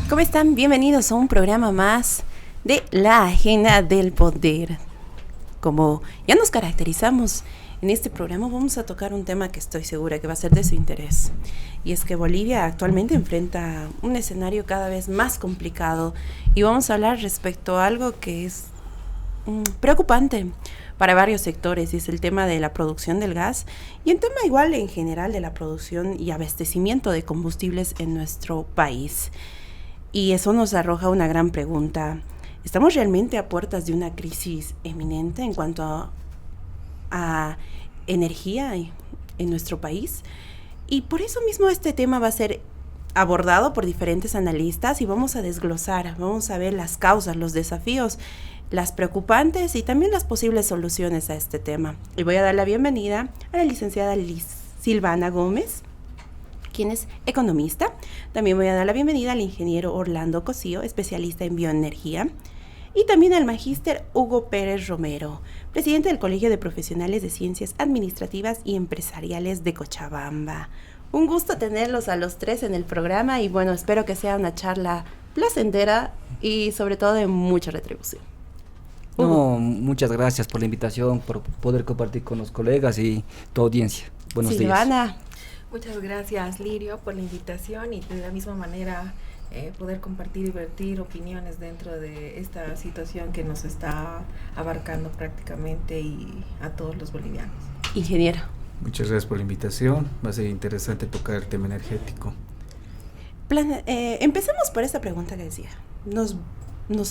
¿Cómo están? Bienvenidos a un programa más de La Agenda del Poder. Como ya nos caracterizamos en este programa, vamos a tocar un tema que estoy segura que va a ser de su interés. Y es que Bolivia actualmente enfrenta un escenario cada vez más complicado y vamos a hablar respecto a algo que es preocupante para varios sectores, y es el tema de la producción del gas y el tema igual en general de la producción y abastecimiento de combustibles en nuestro país. Y eso nos arroja una gran pregunta. ¿Estamos realmente a puertas de una crisis eminente en cuanto a energía en nuestro país? Y por eso mismo este tema va a ser abordado por diferentes analistas y vamos a desglosar, vamos a ver las causas, los desafíos, las preocupantes y también las posibles soluciones a este tema. Y voy a dar la bienvenida a la licenciada Silvana Gómez, quien es economista. También voy a dar la bienvenida al ingeniero Orlando Cosío, especialista en bioenergía. Y también al magíster Hugo Pérez Romero, presidente del Colegio de Profesionales de Ciencias Administrativas y Empresariales de Cochabamba. Un gusto tenerlos a los tres en el programa y bueno, espero que sea una charla placentera y sobre todo de mucha retribución. No, muchas gracias por la invitación, por poder compartir con los colegas y tu audiencia. Buenos Silvana. días. Muchas gracias, Lirio, por la invitación y de la misma manera poder compartir y vertir opiniones dentro de esta situación que nos está abarcando prácticamente y a todos los bolivianos. Ingeniero. Muchas gracias por la invitación, va a ser interesante tocar el tema energético. Empecemos por esta pregunta que decía, ¿nos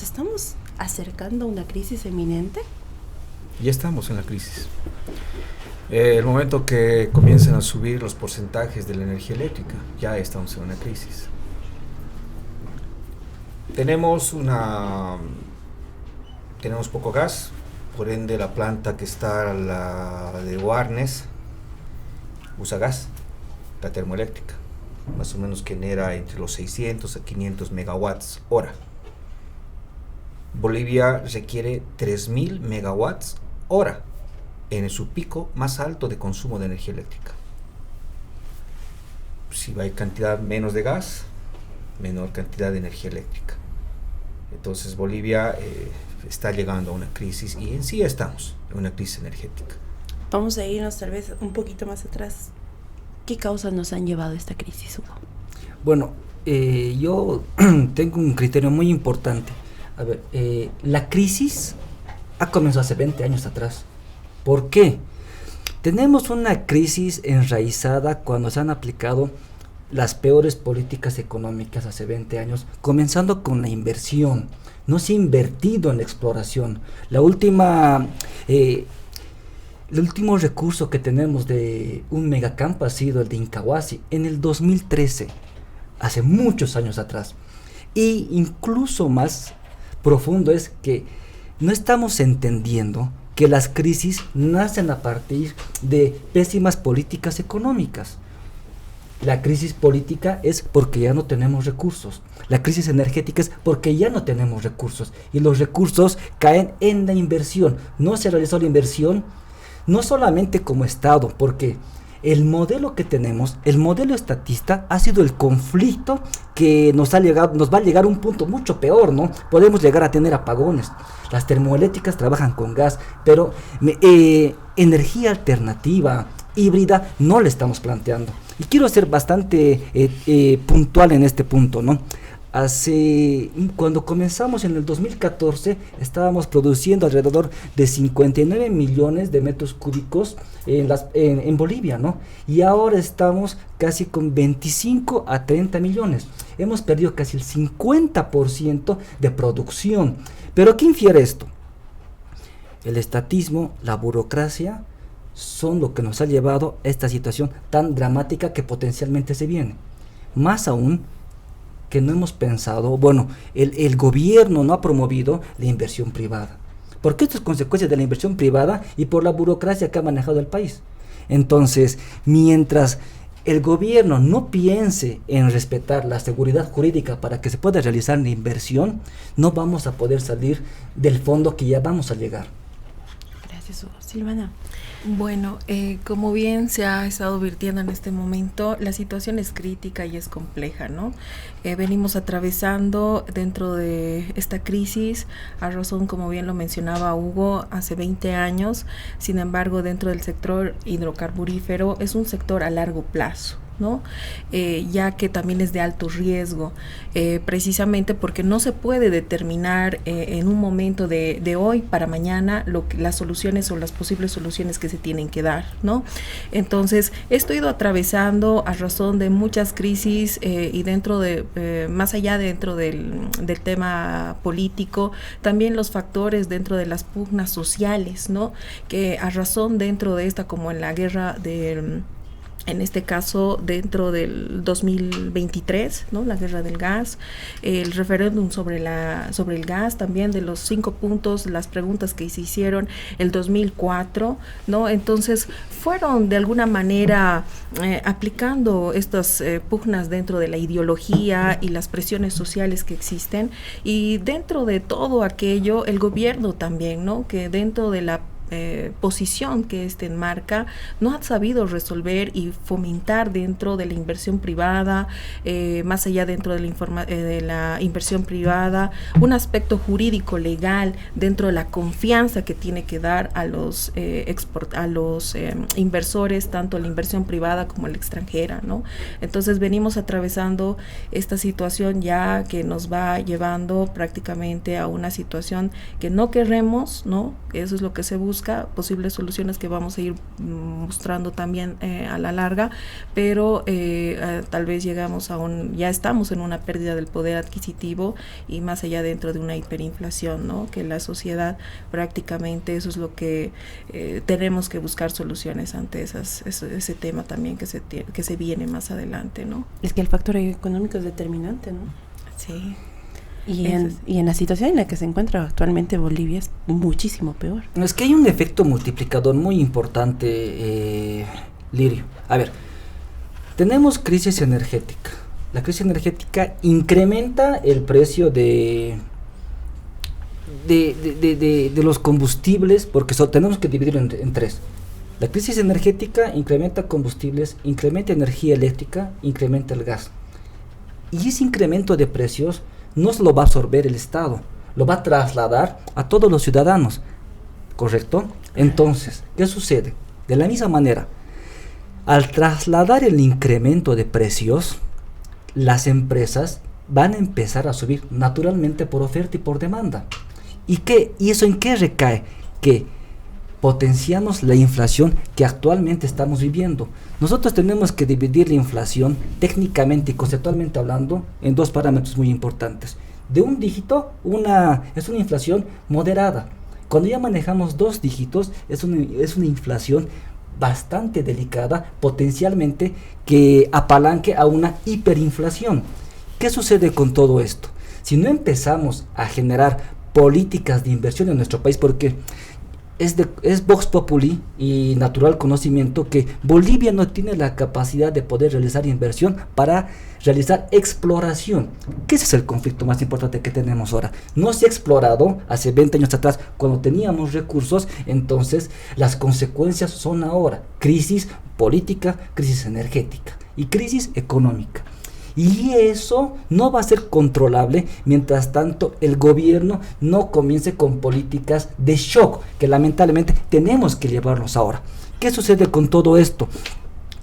estamos acercando a una crisis eminente? Ya estamos en la crisis. El momento que comiencen a subir los porcentajes de la energía eléctrica, ya estamos en una crisis. Tenemos poco gas, por ende la planta que está, la de Warnes, usa gas, la termoeléctrica, más o menos genera entre los 600 a 500 megawatts hora. Bolivia requiere 3.000 megawatts hora en su pico más alto de consumo de energía eléctrica. Si hay cantidad menos de gas, menor cantidad de energía eléctrica. Entonces Bolivia está llegando a una crisis y en sí ya estamos en una crisis energética. Vamos a irnos tal vez un poquito más atrás. ¿Qué causas nos han llevado a esta crisis, Hugo? Bueno, yo tengo un criterio muy importante. A ver, la crisis ha comenzado hace 20 años atrás. ¿Por qué? Tenemos una crisis enraizada cuando se han aplicado las peores políticas económicas hace 20 años, comenzando con la inversión. No se ha invertido en la exploración. El último recurso que tenemos de un megacampo ha sido el de Incahuasi en el 2013, hace muchos años atrás. Y incluso más profundo es que no estamos entendiendo que las crisis nacen a partir de pésimas políticas económicas. La crisis política es porque ya no tenemos recursos. La crisis energética es porque ya no tenemos recursos. Y los recursos caen en la inversión. No se realizó la inversión, no solamente como Estado, porque el modelo que tenemos, el modelo estatista, ha sido el conflicto que nos va a llegar a un punto mucho peor, ¿no? Podemos llegar a tener apagones. Las termoeléctricas trabajan con gas, pero energía alternativa, híbrida, no le estamos planteando. Y quiero ser bastante puntual en este punto, ¿no? Cuando comenzamos en el 2014, estábamos produciendo alrededor de 59 millones de metros cúbicos en Bolivia, ¿no? Y ahora estamos casi con 25 a 30 millones. Hemos perdido casi el 50% de producción. ¿Pero qué infiere esto? El estatismo, la burocracia, son lo que nos ha llevado a esta situación tan dramática que potencialmente se viene. Más aún que no hemos pensado, el gobierno no ha promovido la inversión privada. Porque esto es consecuencia de la inversión privada y por la burocracia que ha manejado el país. Entonces, mientras el gobierno no piense en respetar la seguridad jurídica para que se pueda realizar la inversión, no vamos a poder salir del fondo que ya vamos a llegar. Gracias, Hugo. Silvana. Bueno, como bien se ha estado virtiendo en este momento, la situación es crítica y es compleja, ¿no? Venimos atravesando dentro de esta crisis, a razón, como bien lo mencionaba Hugo, hace 20 años, sin embargo, dentro del sector hidrocarburífero es un sector a largo plazo, ¿no? Ya que también es de alto riesgo, precisamente porque no se puede determinar en un momento de hoy para mañana las soluciones o las posibles soluciones que se tienen que dar, ¿no? Entonces, esto ha ido atravesando a razón de muchas crisis y dentro de, más allá dentro del tema político, también los factores dentro de las pugnas sociales, ¿no? Que a razón dentro de esta, como en la guerra en este caso dentro del 2023, ¿no? La guerra del gas, el referéndum sobre el gas, también de los 5 puntos, las preguntas que se hicieron el 2004, ¿no? Entonces fueron de alguna manera aplicando estas pugnas dentro de la ideología y las presiones sociales que existen, y dentro de todo aquello el gobierno también, ¿no? Que dentro de la posición que enmarca, no ha sabido resolver y fomentar dentro de la inversión privada, más allá dentro de la inversión privada, un aspecto jurídico legal dentro de la confianza que tiene que dar a los inversores, tanto la inversión privada como la extranjera, ¿no? Entonces venimos atravesando esta situación ya que nos va llevando prácticamente a una situación que no queremos, ¿no? Eso es lo que se busca, posibles soluciones que vamos a ir mostrando también a la larga, pero tal vez llegamos ya estamos en una pérdida del poder adquisitivo y más allá dentro de una hiperinflación, ¿no? Que la sociedad prácticamente eso es lo que tenemos que buscar soluciones ante ese tema también que se viene más adelante, ¿no? Es que el factor económico es determinante, ¿no? Sí. Y en la situación en la que se encuentra actualmente Bolivia es muchísimo peor. Es que hay un efecto multiplicador muy importante, Lirio. A ver, tenemos crisis energética. La crisis energética incrementa el precio de los combustibles, porque tenemos que dividirlo en tres. La crisis energética incrementa combustibles, incrementa energía eléctrica, incrementa el gas. Y ese incremento de precios no se lo va a absorber el Estado, lo va a trasladar a todos los ciudadanos, ¿correcto? Entonces, ¿qué sucede? De la misma manera, al trasladar el incremento de precios, las empresas van a empezar a subir naturalmente por oferta y por demanda. ¿Y eso en qué recae? Que potenciamos la inflación que actualmente estamos viviendo. Nosotros tenemos que dividir la inflación técnicamente y conceptualmente hablando en 2 parámetros muy importantes. De un dígito, es una inflación moderada. Cuando ya manejamos 2 dígitos, es una inflación bastante delicada, potencialmente que apalanque a una hiperinflación. ¿Qué sucede con todo esto? Si no empezamos a generar políticas de inversión en nuestro país, porque es Vox Populi y natural conocimiento que Bolivia no tiene la capacidad de poder realizar inversión para realizar exploración, que ese es el conflicto más importante que tenemos ahora. No se ha explorado hace 20 años atrás cuando teníamos recursos, entonces las consecuencias son ahora crisis política, crisis energética y crisis económica. Y eso no va a ser controlable mientras tanto el gobierno no comience con políticas de shock, que lamentablemente tenemos que llevarnos ahora. ¿Qué sucede con todo esto?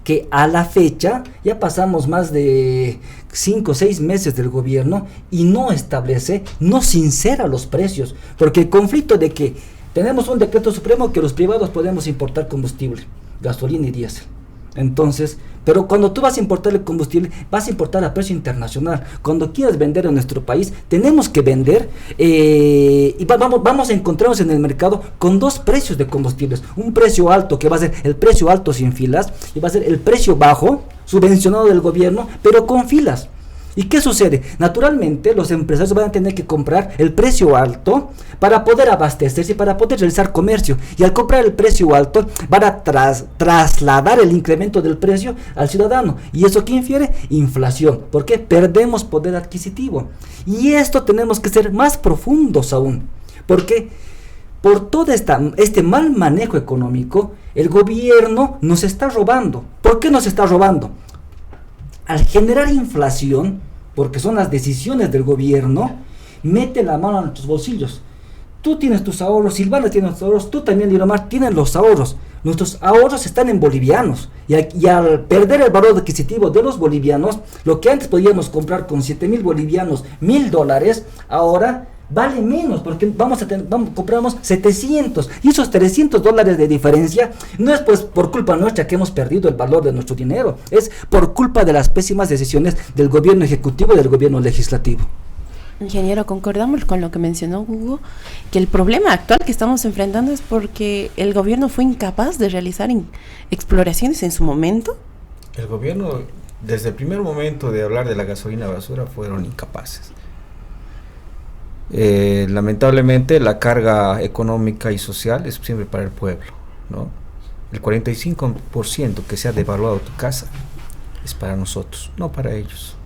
Que a la fecha ya pasamos más de 5 o 6 meses del gobierno y no establece, no sincera los precios, porque el conflicto de que tenemos un decreto supremo que los privados podemos importar combustible, gasolina y diésel. Entonces, pero cuando tú vas a importar el combustible, vas a importar a precio internacional. Cuando quieras vender en nuestro país, tenemos que vender y vamos a encontrarnos en el mercado con 2 precios de combustibles. Un precio alto, que va a ser el precio alto sin filas, y va a ser el precio bajo, subvencionado del gobierno, pero con filas. ¿Y qué sucede? Naturalmente los empresarios van a tener que comprar el precio alto para poder abastecerse y para poder realizar comercio, y al comprar el precio alto van a trasladar el incremento del precio al ciudadano, y eso ¿qué infiere? Inflación, porque perdemos poder adquisitivo. Y esto tenemos que ser más profundos aún, porque por todo este mal manejo económico, el gobierno nos está robando. ¿Por qué nos está robando? Al generar inflación, porque son las decisiones del gobierno, mete la mano a nuestros bolsillos. Tú tienes tus ahorros, Silvana tiene tus ahorros, tú también, Liromar, tienes los ahorros. Nuestros ahorros están en bolivianos. Y al perder el valor adquisitivo de los bolivianos, lo que antes podíamos comprar con 7,000 bolivianos, $1,000, ahora vale menos, porque compramos 700. Y esos $300 de diferencia no es pues por culpa nuestra que hemos perdido el valor de nuestro dinero, es por culpa de las pésimas decisiones del gobierno ejecutivo y del gobierno legislativo. Ingeniero, concordamos con lo que mencionó Hugo, que el problema actual que estamos enfrentando es porque el gobierno fue incapaz de realizar exploraciones en su momento. El gobierno, desde el primer momento de hablar de la gasolina basura, fueron incapaces. Lamentablemente, la carga económica y social es siempre para el pueblo, ¿no? El 45% que se ha devaluado tu casa es para nosotros, no para ellos.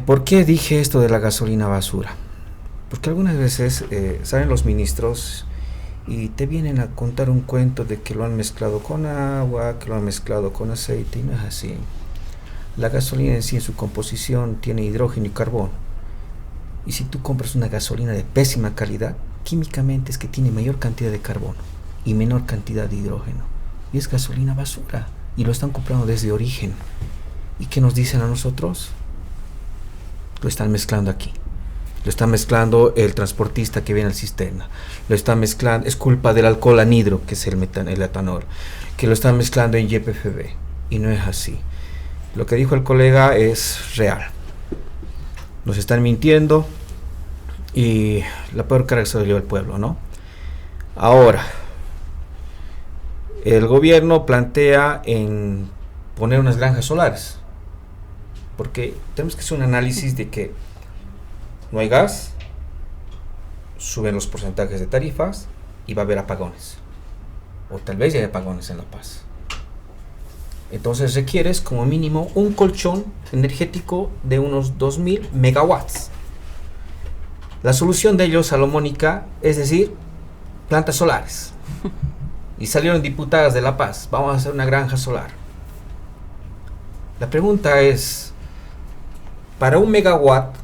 ¿Por qué dije esto de la gasolina basura? Porque algunas veces salen los ministros y te vienen a contar un cuento de que lo han mezclado con agua, que lo han mezclado con aceite, y no es así. La gasolina en sí, en su composición, tiene hidrógeno y carbono. Y si tú compras una gasolina de pésima calidad, químicamente es que tiene mayor cantidad de carbono y menor cantidad de hidrógeno. Y es gasolina basura. Y lo están comprando desde origen. ¿Y qué nos dicen a nosotros? Lo están mezclando aquí. Lo está mezclando el transportista que viene al cisterna. Lo está mezclando, es culpa del alcohol anhidro, que es el etanol, que lo están mezclando en YPFB. Y no es así. Lo que dijo el colega es real. Nos están mintiendo y la peor cara que se lo dio el pueblo, ¿no? Ahora, el gobierno plantea en poner unas granjas solares, porque tenemos que hacer un análisis de que no hay gas, suben los porcentajes de tarifas y va a haber apagones, o tal vez ya hay apagones en La Paz. Entonces requieres como mínimo un colchón energético de unos 2,000 megawatts. La solución de ello, salomónica, es decir, plantas solares. Y salieron diputadas de La Paz, vamos a hacer una granja solar. La pregunta es, para 1 megawatt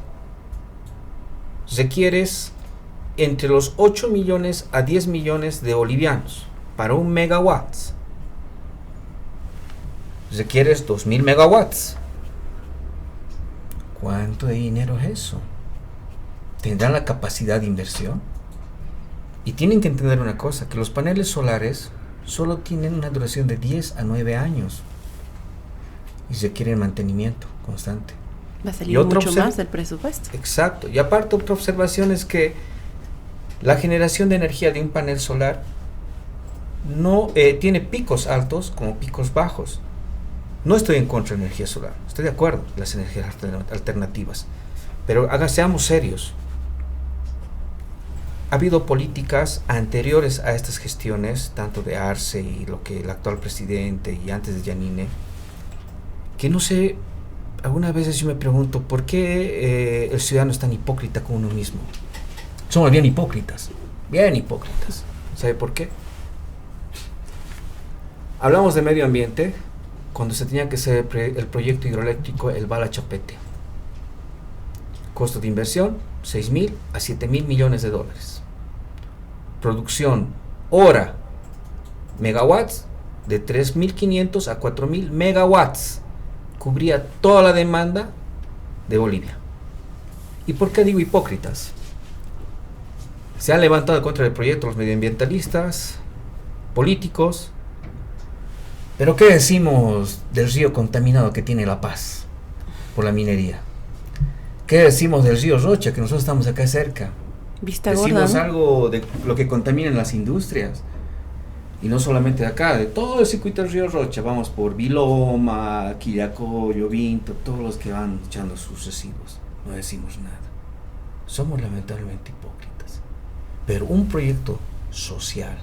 requieres entre los 8 millones a 10 millones de bolivianos. Para 1 megawatt requieres 2,000 megawatts. ¿Cuánto de dinero es eso? ¿Tendrán la capacidad de inversión? Y tienen que entender una cosa, que los paneles solares solo tienen una duración de 10 a 9 años y requieren mantenimiento constante. Va a salir mucho más del presupuesto. Exacto. Y aparte, otra observación es que la generación de energía de un panel solar no tiene picos altos como picos bajos. No estoy en contra de la energía solar, estoy de acuerdo con las energías alternativas, pero seamos serios. Ha habido políticas anteriores a estas gestiones, tanto de Arce y lo que el actual presidente y antes de Yanine, que no sé, algunas veces yo me pregunto por qué el ciudadano es tan hipócrita con uno mismo. Somos bien hipócritas. ¿Sabe por qué? Hablamos de medio ambiente cuando se tenía que hacer el proyecto hidroeléctrico El Bala Chapete. Costo de inversión, 6,000 a 7,000 millones de dólares. Producción hora, megawatts, de 3,500 a 4,000 megawatts. Cubría toda la demanda de Bolivia. ¿Y por qué digo hipócritas? Se han levantado contra el proyecto los medioambientalistas, políticos. Pero ¿qué decimos del río contaminado que tiene La Paz por la minería? ¿Qué decimos del río Rocha, que nosotros estamos acá cerca? Vista Decimos gorda, ¿no? algo de lo que contaminan las industrias. Y no solamente de acá, de todo el circuito del río Rocha. Vamos por Viloma, Quillacoyo, Vinto, todos los que van echando sus residuos. No decimos nada. Somos lamentablemente hipócritas. Pero un proyecto social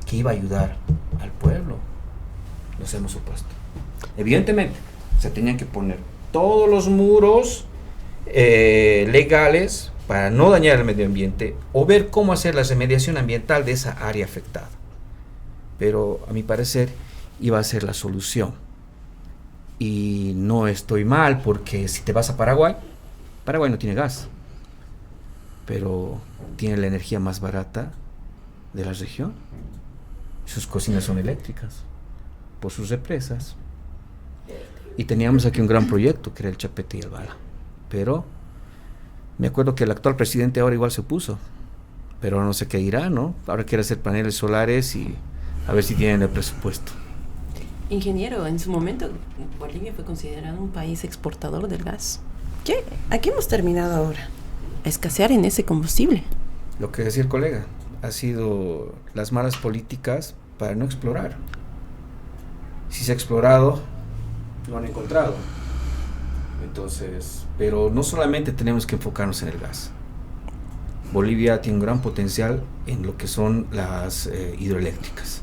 que iba a ayudar al pueblo, nos hemos opuesto. Evidentemente, se tenían que poner todos los muros legales para no dañar el medio ambiente o ver cómo hacer la remediación ambiental de esa área afectada. Pero a mi parecer iba a ser la solución. Y no estoy mal, porque si te vas a Paraguay, Paraguay no tiene gas, pero tiene la energía más barata de la región. Sus cocinas son eléctricas por sus represas. Y teníamos aquí un gran proyecto que era el Chapete y el Bala. Pero me acuerdo que el actual presidente ahora igual se opuso, pero no sé qué irá, ¿no? Ahora quiere hacer paneles solares y a ver si tienen el presupuesto. Ingeniero, en su momento Bolivia fue considerado un país exportador del gas. ¿A qué hemos terminado ahora? A escasear en ese combustible. Lo que decía el colega, ha sido las malas políticas para no explorar. Si se ha explorado, lo han encontrado. Entonces, pero no solamente tenemos que enfocarnos en el gas. Bolivia tiene un gran potencial en lo que son las hidroeléctricas.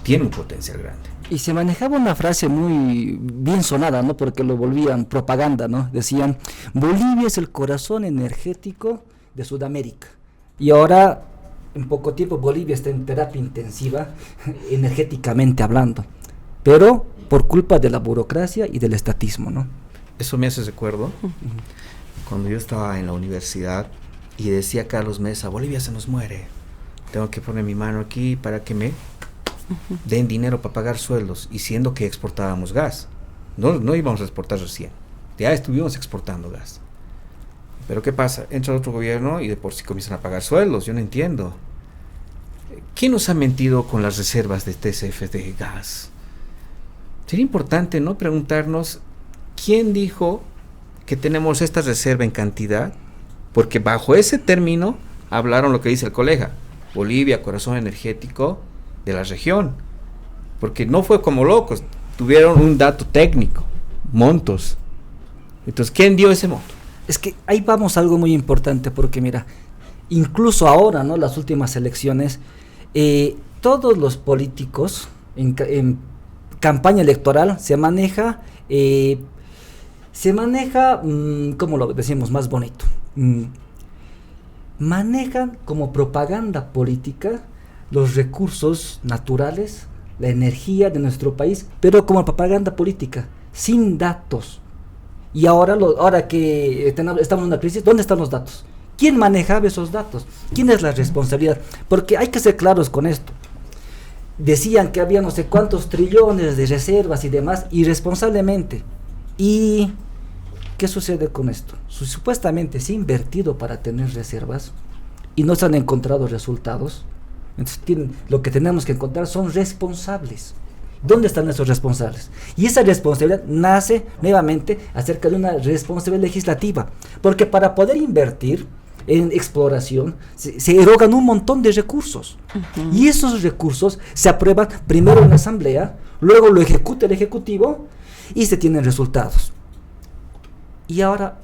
Tiene un potencial grande. Y se manejaba una frase muy bien sonada, ¿no? Porque lo volvían propaganda, ¿no? Decían, Bolivia es el corazón energético de Sudamérica. Y ahora, en poco tiempo, Bolivia está en terapia intensiva, energéticamente hablando. Pero por culpa de la burocracia y del estatismo, ¿no? Eso me hace recuerdo cuando yo estaba en la universidad y decía Carlos Mesa, Bolivia se nos muere. Tengo que poner mi mano aquí para que me den dinero para pagar sueldos, y siendo que exportábamos gas, no íbamos a exportar recién, ya estuvimos exportando gas. Pero ¿qué pasa? Entra otro gobierno y de por sí comienzan a pagar sueldos. Yo no entiendo. ¿Quién nos ha mentido con las reservas de TCF de gas? Sería importante, ¿no?, preguntarnos quién dijo que tenemos esta reserva en cantidad, porque bajo ese término hablaron lo que dice el colega, Bolivia, corazón energético de la región, porque no fue como locos, tuvieron un dato técnico, montos. Entonces, ¿quién dio ese monto? Es que ahí vamos a algo muy importante, porque mira, incluso ahora, ¿no?, las últimas elecciones, todos los políticos en campaña electoral se maneja, ¿cómo lo decimos más bonito? Manejan como propaganda política los recursos naturales, la energía de nuestro país, pero como propaganda política, sin datos. Y ahora que estamos en una crisis, ¿dónde están los datos? ¿Quién manejaba esos datos? ¿Quién es la responsabilidad? Porque hay que ser claros con esto. Decían que había no sé cuántos trillones de reservas y demás, irresponsablemente. ¿Y qué sucede con esto? Supuestamente se ha invertido para tener reservas y no se han encontrado resultados. Entonces lo que tenemos que encontrar son responsables. ¿Dónde están esos responsables? Y esa responsabilidad nace nuevamente acerca de una responsabilidad legislativa, porque para poder invertir en exploración se erogan un montón de recursos, y esos recursos se aprueban primero en la asamblea, luego lo ejecuta el ejecutivo y se tienen resultados. Y ahora,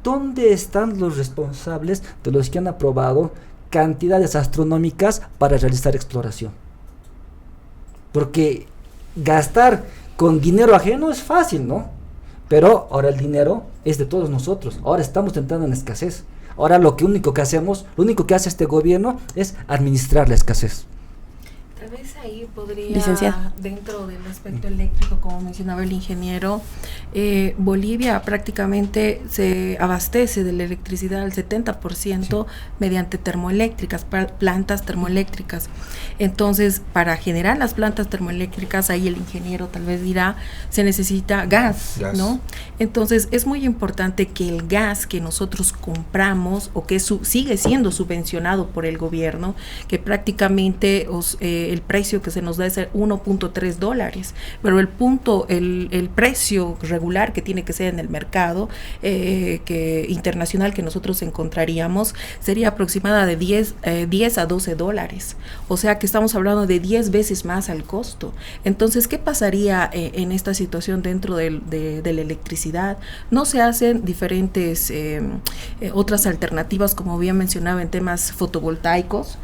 ¿dónde están los responsables de los que han aprobado cantidades astronómicas para realizar exploración? Porque gastar con dinero ajeno es fácil, ¿no? Pero ahora el dinero es de todos nosotros. Ahora estamos entrando en escasez. Ahora lo único que hace este gobierno es administrar la escasez. Tal vez ahí podría, Licenciada, dentro del aspecto eléctrico, como mencionaba el ingeniero, Bolivia prácticamente se abastece de la electricidad al 70% mediante termoeléctricas, plantas termoeléctricas. Entonces, para generar las plantas termoeléctricas, ahí el ingeniero tal vez dirá, se necesita gas, ¿no? Entonces, es muy importante que el gas que nosotros compramos, o que sigue siendo subvencionado por el gobierno, que prácticamente el precio que se nos da es $1.3, pero el precio regular que tiene que ser en el mercado internacional que nosotros encontraríamos sería aproximada de 10 a $12, o sea que estamos hablando de 10 veces más al costo. Entonces, ¿qué pasaría en esta situación dentro de la electricidad? No se hacen diferentes otras alternativas, como bien mencionaba, en temas fotovoltaicos,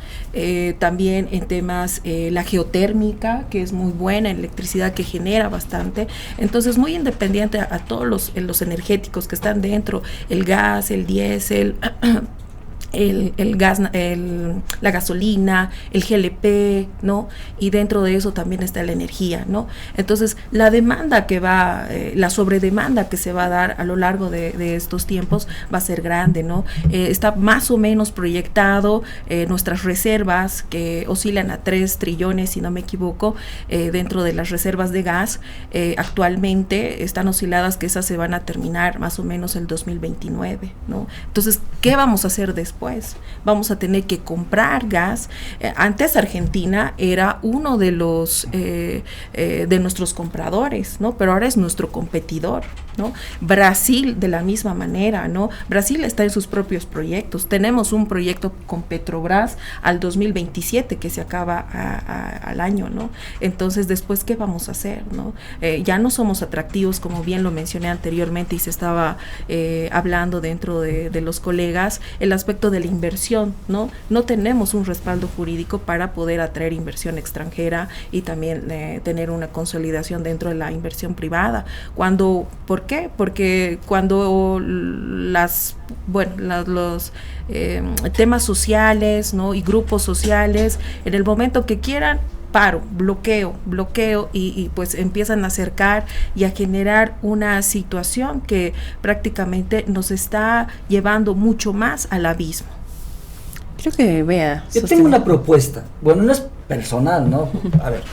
también en temas la geotecnia geotérmica, que es muy buena, electricidad que genera bastante. Entonces, muy independiente a todos los energéticos que están dentro, el gas, el diésel, el gas, la gasolina, el GLP, ¿no? Y dentro de eso también está la energía, ¿no? Entonces, la demanda que va, la sobredemanda que se va a dar a lo largo de estos tiempos va a ser grande, ¿no? Está más o menos proyectado nuestras reservas, que oscilan a 3 trillones, si no me equivoco, dentro de las reservas de gas. Actualmente están osciladas que esas se van a terminar más o menos el 2029, ¿no? Entonces, ¿qué vamos a hacer después? Vamos a tener que comprar gas. Antes Argentina era uno de los de nuestros compradores, ¿no? Pero ahora es nuestro competidor, ¿no? Brasil de la misma manera, ¿no? Brasil está en sus propios proyectos. Tenemos un proyecto con Petrobras al 2027 que se acaba al año, ¿no? Entonces, después, ¿qué vamos a hacer, no? Ya no somos atractivos, como bien lo mencioné anteriormente y se estaba hablando dentro de los colegas, el aspecto de la inversión, ¿no? No tenemos un respaldo jurídico para poder atraer inversión extranjera y también tener una consolidación dentro de la inversión privada. ¿Por qué? Porque cuando los temas sociales, ¿no? Y grupos sociales, en el momento que quieran, paro, bloqueo y pues empiezan a acercar y a generar una situación que prácticamente nos está llevando mucho más al abismo. Creo que vea. Yo tengo una propuesta, bueno, no es personal, ¿no? A ver,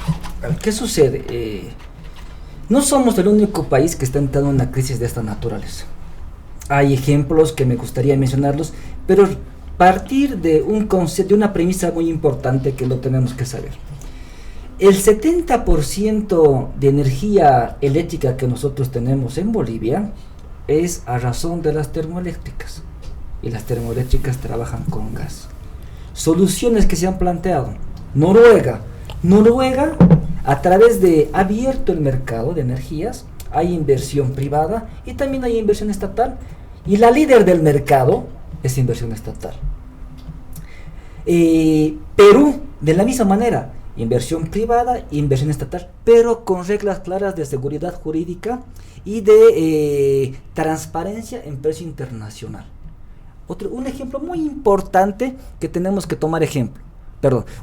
¿qué sucede? No somos el único país que está entrando en una crisis de esta naturaleza. Hay ejemplos que me gustaría mencionarlos, pero partir de un concepto, de una premisa muy importante que lo tenemos que saber. El 70% de energía eléctrica que nosotros tenemos en Bolivia es a razón de las termoeléctricas. Y las termoeléctricas trabajan con gas. Soluciones que se han planteado. Noruega, a través de abierto el mercado de energías, hay inversión privada y también hay inversión estatal. Y la líder del mercado es inversión estatal. Perú, de la misma manera, inversión privada, inversión estatal, pero con reglas claras de seguridad jurídica y de transparencia en precio internacional. Un ejemplo muy importante que tenemos que tomar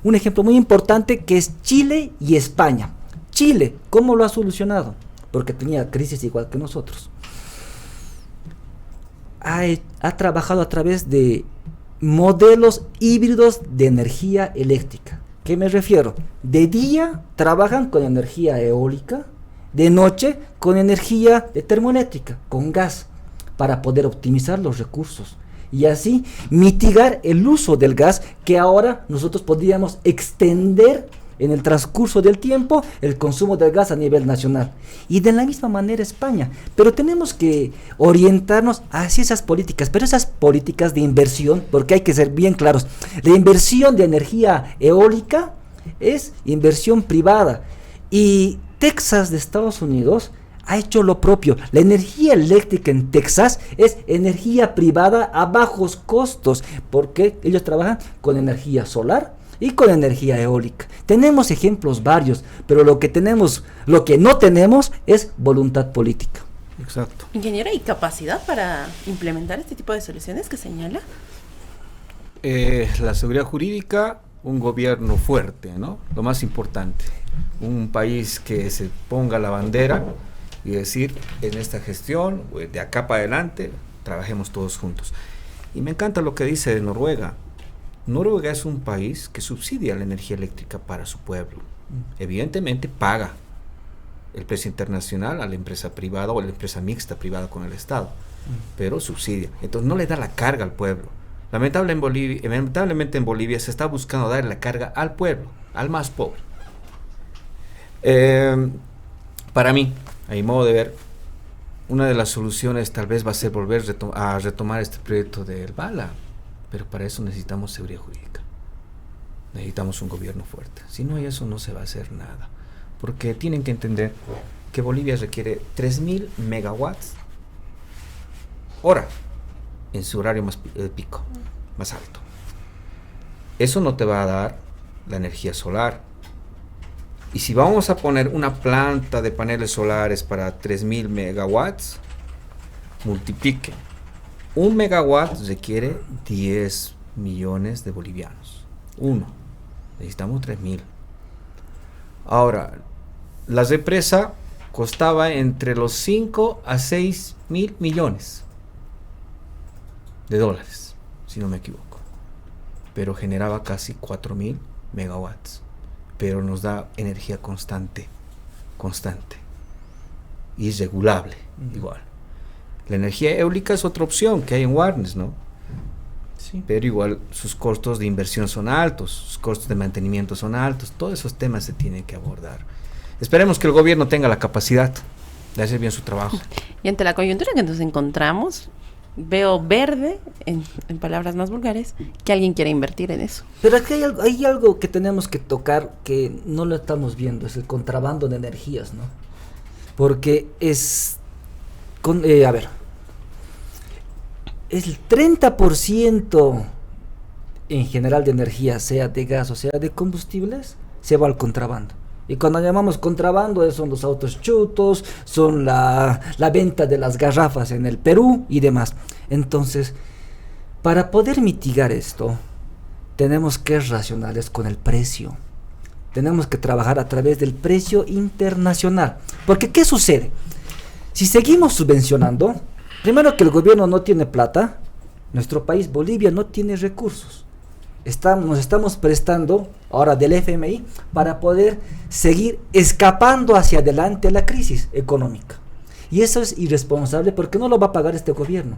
un ejemplo muy importante que es Chile y España. Chile, ¿cómo lo ha solucionado? Porque tenía crisis igual que nosotros. Ha trabajado a través de modelos híbridos de energía eléctrica. ¿Qué me refiero? De día trabajan con energía eólica, de noche con energía de termoeléctrica, con gas, para poder optimizar los recursos y así mitigar el uso del gas que ahora nosotros podríamos extender en el transcurso del tiempo el consumo del gas a nivel nacional. Y de la misma manera España. Pero tenemos que orientarnos hacia esas políticas, pero esas políticas de inversión, porque hay que ser bien claros. La inversión de energía eólica es inversión privada. Y Texas de Estados Unidos ha hecho lo propio. La energía eléctrica en Texas es energía privada a bajos costos, porque ellos trabajan con energía solar y con energía eólica. Tenemos ejemplos varios, pero lo que no tenemos es voluntad política. Exacto. Ingeniero, ¿hay capacidad para implementar este tipo de soluciones que señala? La seguridad jurídica, un gobierno fuerte, ¿no? Lo más importante. Un país que se ponga la bandera y decir, en esta gestión, de acá para adelante, trabajemos todos juntos. Y me encanta lo que dice de Noruega. Noruega es un país que subsidia la energía eléctrica para su pueblo. Evidentemente paga el precio internacional a la empresa privada o a la empresa mixta privada con el Estado, pero subsidia. Entonces no le da la carga al pueblo. Lamentablemente en Bolivia se está buscando dar la carga al pueblo, al más pobre. Para mí, a mi modo de ver, una de las soluciones tal vez va a ser volver a retomar este proyecto del Bala. Pero para eso necesitamos seguridad jurídica. Necesitamos un gobierno fuerte. Si no hay eso, no se va a hacer nada. Porque tienen que entender que Bolivia requiere 3.000 megawatts hora en su horario más pico, más alto. Eso no te va a dar la energía solar. Y si vamos a poner una planta de paneles solares para 3.000 megawatts, multiplique. 1 megawatt requiere 10 millones de bolivianos. Necesitamos 3.000. Ahora, la represa costaba entre los 5 a 6 mil millones de dólares, si no me equivoco. Pero generaba casi 4.000 megawatts. Pero nos da energía constante, y regulable, igual. La energía eólica es otra opción que hay en Warnes, ¿no? Sí. Pero igual sus costos de inversión son altos, sus costos de mantenimiento son altos, todos esos temas se tienen que abordar. Esperemos que el gobierno tenga la capacidad de hacer bien su trabajo. Y ante la coyuntura que nos encontramos, veo verde, en palabras más vulgares, que alguien quiera invertir en eso. Pero aquí hay algo que tenemos que tocar que no lo estamos viendo, es el contrabando de energías, ¿no? Porque es... el 30% en general de energía, sea de gas o sea de combustibles, se va al contrabando. Y cuando llamamos contrabando, son los autos chutos, son la venta de las garrafas en el Perú y demás. Entonces, para poder mitigar esto, tenemos que ser racionales con el precio. Tenemos que trabajar a través del precio internacional. Porque, ¿qué sucede? Si seguimos subvencionando, primero que el gobierno no tiene plata, nuestro país, Bolivia, no tiene recursos. Nos estamos prestando ahora del FMI para poder seguir escapando hacia adelante a la crisis económica. Y eso es irresponsable porque no lo va a pagar este gobierno.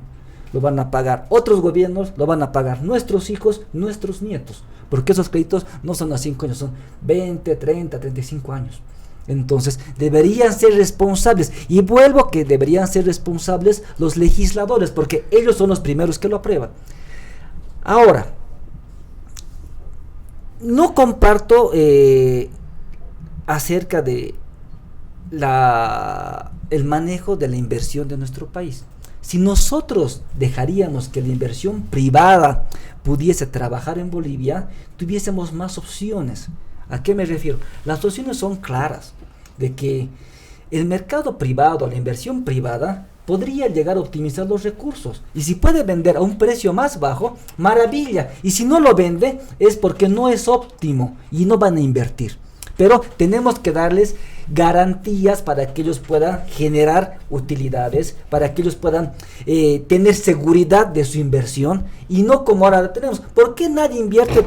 Lo van a pagar otros gobiernos, lo van a pagar nuestros hijos, nuestros nietos. Porque esos créditos no son a 5 años, son 20, 30, 35 años. Entonces, deberían ser responsables. Y vuelvo que deberían ser responsables los legisladores, porque ellos son los primeros que lo aprueban. Ahora, no comparto acerca de el manejo de la inversión de nuestro país. Si nosotros dejaríamos que la inversión privada pudiese trabajar en Bolivia, tuviésemos más opciones. ¿A qué me refiero? Las opciones son claras, de que el mercado privado, la inversión privada, podría llegar a optimizar los recursos. Y si puede vender a un precio más bajo, maravilla. Y si no lo vende, es porque no es óptimo y no van a invertir. Pero tenemos que darles garantías para que ellos puedan generar utilidades, para que ellos puedan tener seguridad de su inversión, y no como ahora tenemos. ¿Por qué nadie invierte?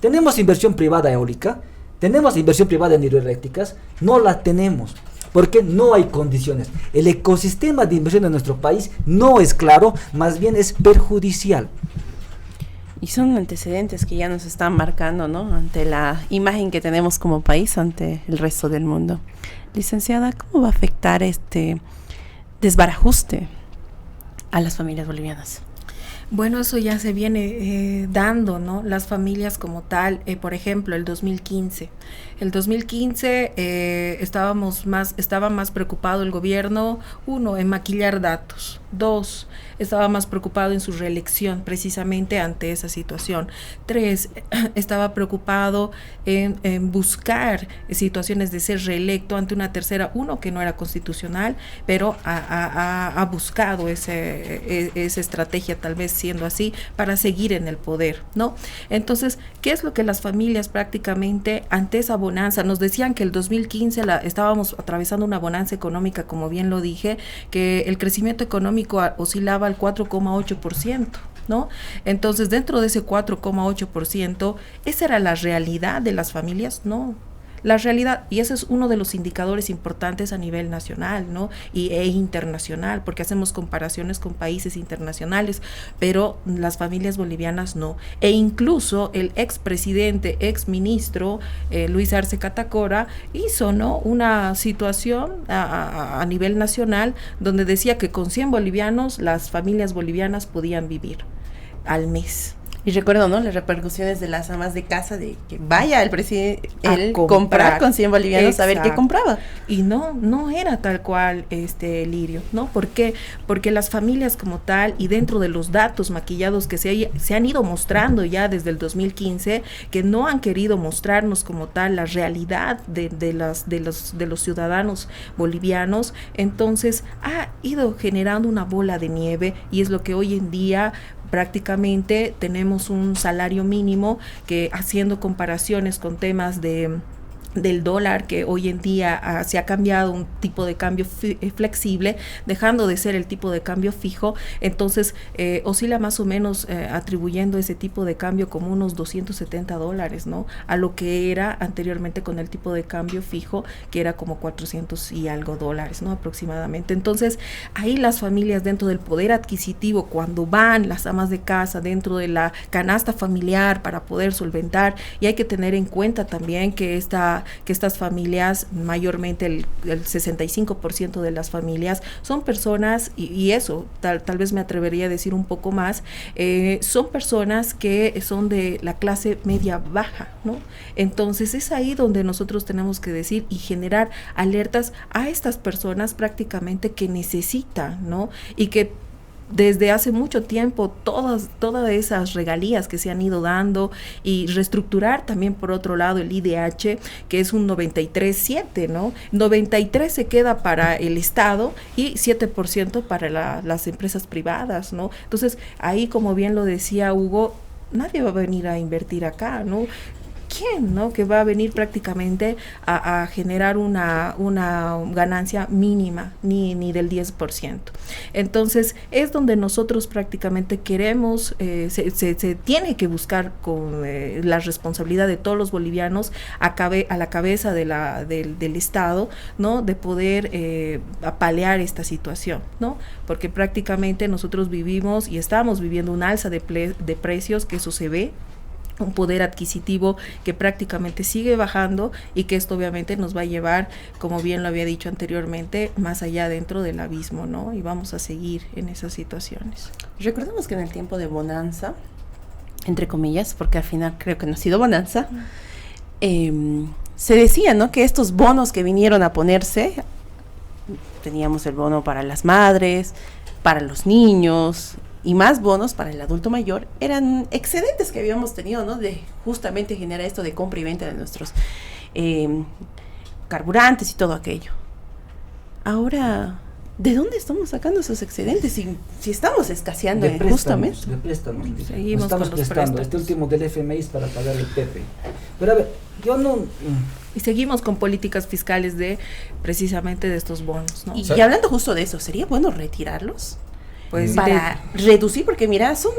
Tenemos inversión privada eólica, tenemos inversión privada en hidroeléctricas, no la tenemos, porque no hay condiciones. El ecosistema de inversión en nuestro país no es claro, más bien es perjudicial. Y son antecedentes que ya nos están marcando, ¿no? Ante la imagen que tenemos como país ante el resto del mundo. Licenciada, ¿cómo va a afectar este desbarajuste a las familias bolivianas? Bueno, eso ya se viene dando, ¿no? Las familias como tal, por ejemplo, el 2015. El 2015 estaba más preocupado el gobierno, 1, en maquillar datos, 2, estaba más preocupado en su reelección precisamente ante esa situación, 3, estaba preocupado en buscar situaciones de ser reelecto ante una tercera, 1, que no era constitucional, pero ha buscado esa estrategia, tal vez siendo así, para seguir en el poder, ¿no? Entonces, ¿qué es lo que las familias prácticamente ante esa bonanza? Nos decían que el 2015 estábamos atravesando una bonanza económica, como bien lo dije, que el crecimiento económico oscilaba al 4,8%, ¿no? Entonces, dentro de ese 4,8%, ¿esa era la realidad de las familias? No. La realidad, y ese es uno de los indicadores importantes a nivel nacional, ¿no? E internacional, porque hacemos comparaciones con países internacionales, pero las familias bolivianas no. E incluso el expresidente, exministro Luis Arce Catacora hizo, ¿no?, una situación a nivel nacional donde decía que con 100 bolivianos las familias bolivianas podían vivir al mes. Y recuerdo, ¿no? Las repercusiones de las amas de casa de que vaya el presidente, él comprar. comprar con 100 bolivianos a ver qué Exacto. compraba. Y no era tal cual, Lirio, ¿no? ¿Por qué? Porque las familias como tal, y dentro de los datos maquillados que se han ido mostrando ya desde el 2015, que no han querido mostrarnos como tal la realidad de los ciudadanos bolivianos, entonces ha ido generando una bola de nieve, y es lo que hoy en día prácticamente tenemos un salario mínimo que, haciendo comparaciones con temas del dólar, que hoy en día se ha cambiado un tipo de cambio flexible, dejando de ser el tipo de cambio fijo, entonces oscila más o menos atribuyendo ese tipo de cambio como unos $270, ¿no? A lo que era anteriormente con el tipo de cambio fijo, que era como 400 y algo dólares, ¿no? Aproximadamente. Entonces, ahí las familias, dentro del poder adquisitivo, cuando van las amas de casa dentro de la canasta familiar para poder solventar, y hay que tener en cuenta también que estas familias, mayormente el 65% de las familias, son personas, y eso tal vez me atrevería a decir un poco más, son personas que son de la clase media baja, ¿no? Entonces es ahí donde nosotros tenemos que decir y generar alertas a estas personas prácticamente que necesitan, ¿no? Y que desde hace mucho tiempo todas esas regalías que se han ido dando, y reestructurar también por otro lado el IDH, que es un 93-7, ¿no? 93 se queda para el Estado y 7% para las empresas privadas, ¿no? Entonces ahí, como bien lo decía Hugo, nadie va a venir a invertir acá, ¿no? ¿Quién, no? Que va a venir prácticamente a generar una ganancia mínima, ni del 10%. Entonces, es donde nosotros prácticamente queremos, se tiene que buscar con la responsabilidad de todos los bolivianos a la cabeza del Estado, ¿no? De poder paliar esta situación, ¿no? Porque prácticamente nosotros vivimos y estamos viviendo un alza de precios, que eso se ve, un poder adquisitivo que prácticamente sigue bajando, y que esto obviamente nos va a llevar, como bien lo había dicho anteriormente, más allá dentro del abismo, ¿no? Y vamos a seguir en esas situaciones. Recordemos que en el tiempo de bonanza, entre comillas, porque al final creo que no ha sido bonanza, se decía, ¿no? Que estos bonos que vinieron a ponerse, teníamos el bono para las madres, para los niños, y más bonos para el adulto mayor, eran excedentes que habíamos tenido, ¿no? De justamente generar esto de compra y venta de nuestros carburantes y todo aquello. Ahora, ¿de dónde estamos sacando esos excedentes si estamos escaseando justamente? De préstamos. Seguimos estamos con los prestando. préstamos. Este último del FMI es para pagar el PP. Pero a ver, yo no... Y seguimos con políticas fiscales precisamente de estos bonos, ¿no? Y hablando justo de eso, ¿sería bueno retirarlos? Pues para reducir, porque mira, son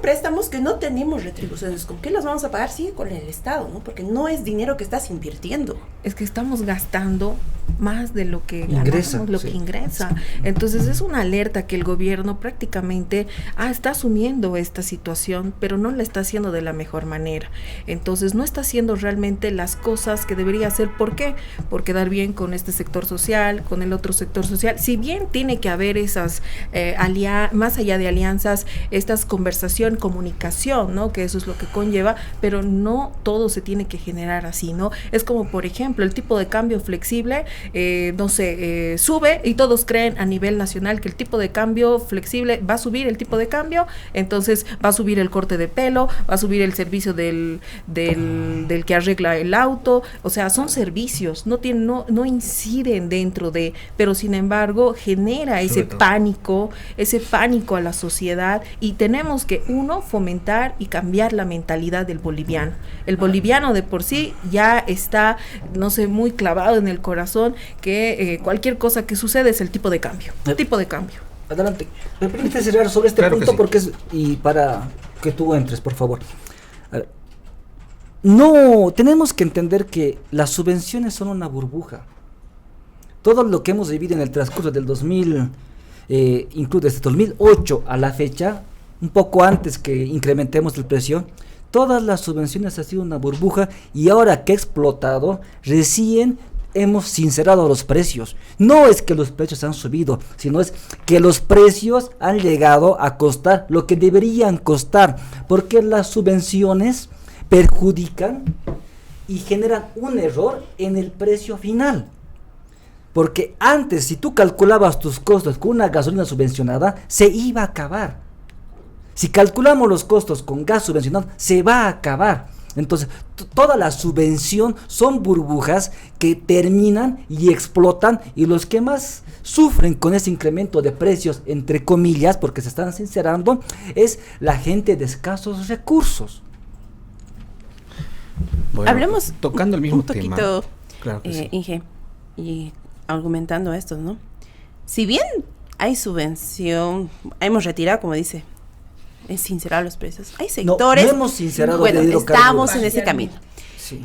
préstamos que no tenemos retribuciones. ¿Con qué los vamos a pagar? Sí, con el Estado, ¿no? Porque no es dinero que estás invirtiendo. Es que estamos gastando más de lo que ingresa, ganamos, que ingresa. Entonces es una alerta que el gobierno prácticamente está asumiendo esta situación, pero no la está haciendo de la mejor manera. Entonces no está haciendo realmente las cosas que debería hacer. ¿Por qué? Por quedar bien con este sector social, con el otro sector social. Si bien tiene que haber esas alianzas, más allá de alianzas, estas conversación, comunicación, ¿no? Que eso es lo que conlleva, pero no todo se tiene que generar así, ¿no? Es como, por ejemplo, el tipo de cambio flexible, sube, y todos creen a nivel nacional que el tipo de cambio flexible va a subir el tipo de cambio, entonces va a subir el corte de pelo, va a subir el servicio del que arregla el auto, o sea, son servicios, no inciden dentro de, pero sin embargo genera ese pánico a la sociedad, y tenemos que fomentar y cambiar la mentalidad del boliviano. El boliviano de por sí ya está, no sé, muy clavado en el corazón que cualquier cosa que sucede es el tipo de cambio. Adelante. Me permite cerrar sobre este Claro punto, sí. porque y para que tú entres, por favor. A ver, no, tenemos que entender que las subvenciones son una burbuja. Todo lo que hemos vivido en el transcurso del 2000, incluso desde 2008 a la fecha, un poco antes que incrementemos el precio, todas las subvenciones han sido una burbuja, y ahora que ha explotado, recién hemos sincerado los precios. No es que los precios han subido, sino es que los precios han llegado a costar lo que deberían costar, porque las subvenciones perjudican y generan un error en el precio final. Porque antes, si tú calculabas tus costos con una gasolina subvencionada, se iba a acabar. Si calculamos los costos con gas subvencionado, se va a acabar. Entonces, toda la subvención son burbujas que terminan y explotan, y los que más sufren con ese incremento de precios, entre comillas, porque se están sincerando, es la gente de escasos recursos. Bueno, Hablemos tocando el mismo un poquito, tema. Claro que sí. Inge, y argumentando esto, ¿no? Si bien hay subvención, hemos retirado, como dice, es sincerar los precios. Hay sectores. No hemos sincerado. Bueno, de estamos en ese camino. Sí.